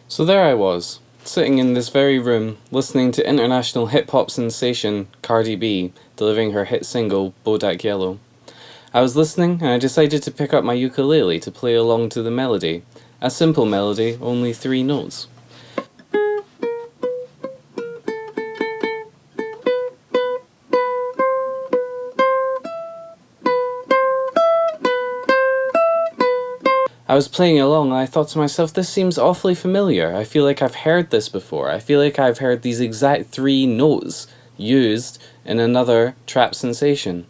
So there I was, sitting in this very room, listening to international hip-hop sensation Cardi B delivering her hit single, Bodak Yellow. I was listening and I decided to pick up my ukulele to play along to the melody. A simple melody, only 3 notes. I was playing along and I thought to myself, this seems awfully familiar. I feel like I've heard this before. I feel like I've heard these exact 3 notes used in another trap sensation.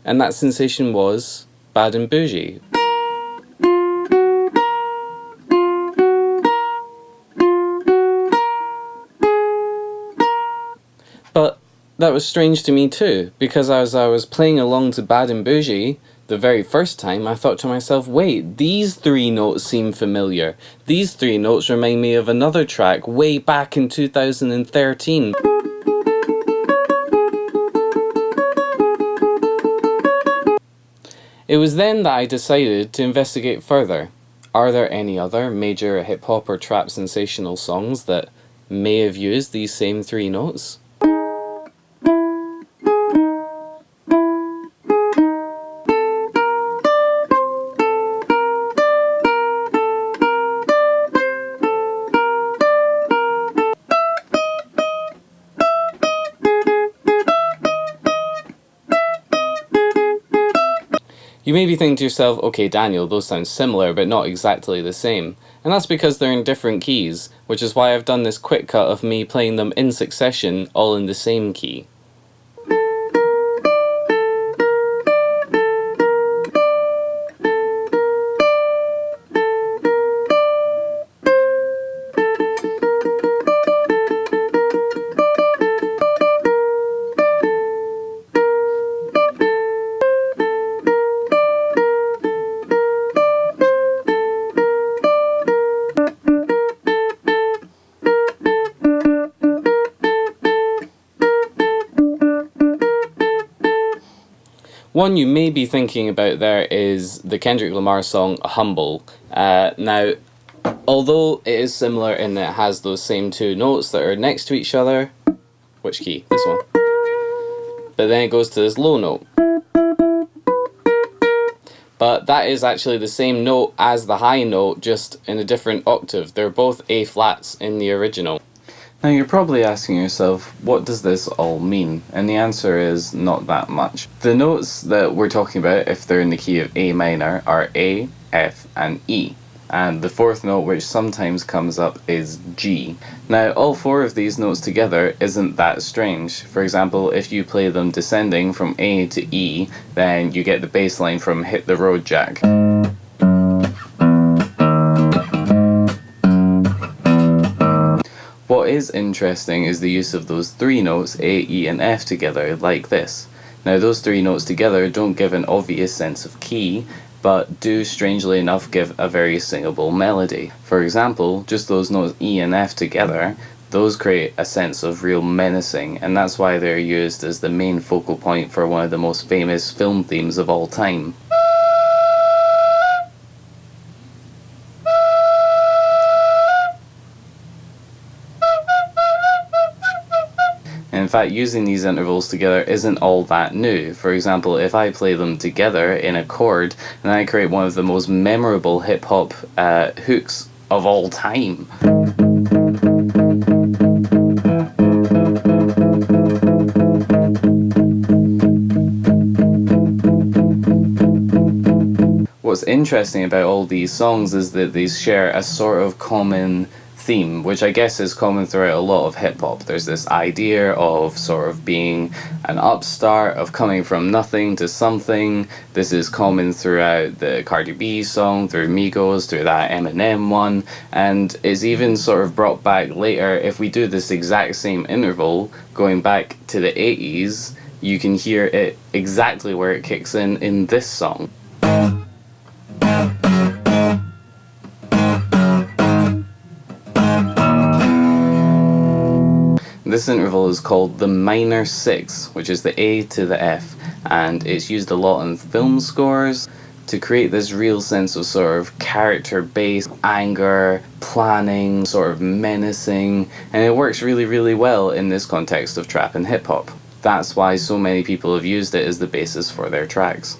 And that sensation was m.A.A.d and Boujee. But that was strange to me too, because as I was playing along to m.A.A.d and Boujee, the very first time, I thought to myself, wait, these 3 notes seem familiar. These 3 notes remind me of another track way back in 2013. It was then that I decided to investigate further. Are there any other major hip-hop or trap sensational songs that may have used these same 3 notes? You may be thinking to yourself, okay Daniel, those sound similar but not exactly the same. And that's because they're in different keys, which is why I've done this quick cut of me playing them in succession, all in the same key. One you may be thinking about there is the Kendrick Lamar song Humble. Now, although it is similar in that it has those same 2 notes that are next to each other, which key? This one. But then it goes to this low note. But that is actually the same note as the high note, just in a different octave. They're both A flats in the original. Now you're probably asking yourself, what does this all mean? And the answer is not that much. The notes that we're talking about, if they're in the key of A minor, are A, F, and E. And the 4th note, which sometimes comes up, is G. Now all 4 of these notes together isn't that strange. For example, if you play them descending from A to E, then you get the bass line from Hit the Road Jack. What is interesting is the use of those 3 notes, A, E, and F together, like this. Now those 3 notes together don't give an obvious sense of key, but do strangely enough give a very singable melody. For example, just those notes E and F together, those create a sense of real menacing, and that's why they're used as the main focal point for one of the most famous film themes of all time. In fact, using these intervals together isn't all that new. For example, if I play them together in a chord, then I create one of the most memorable hip-hop hooks of all time. What's interesting about all these songs is that they share a sort of common theme, which I guess is common throughout a lot of hip-hop. There's this idea of sort of being an upstart, of coming from nothing to something. This is common throughout the Cardi B song, through Migos, through that Eminem one, and is even sort of brought back later. If we do this exact same interval, going back to the 80s, you can hear it exactly where it kicks in this song. This interval is called the minor 6, which is the A to the F, and it's used a lot in film scores. to create this real sense of sort of character-based anger, planning, sort of menacing, and it works really, really well in this context of trap and hip-hop. That's why so many people have used it as the basis for their tracks.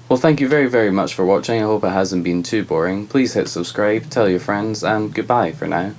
Well, thank you very, very much for watching. I hope it hasn't been too boring. Please hit subscribe, tell your friends, and goodbye for now.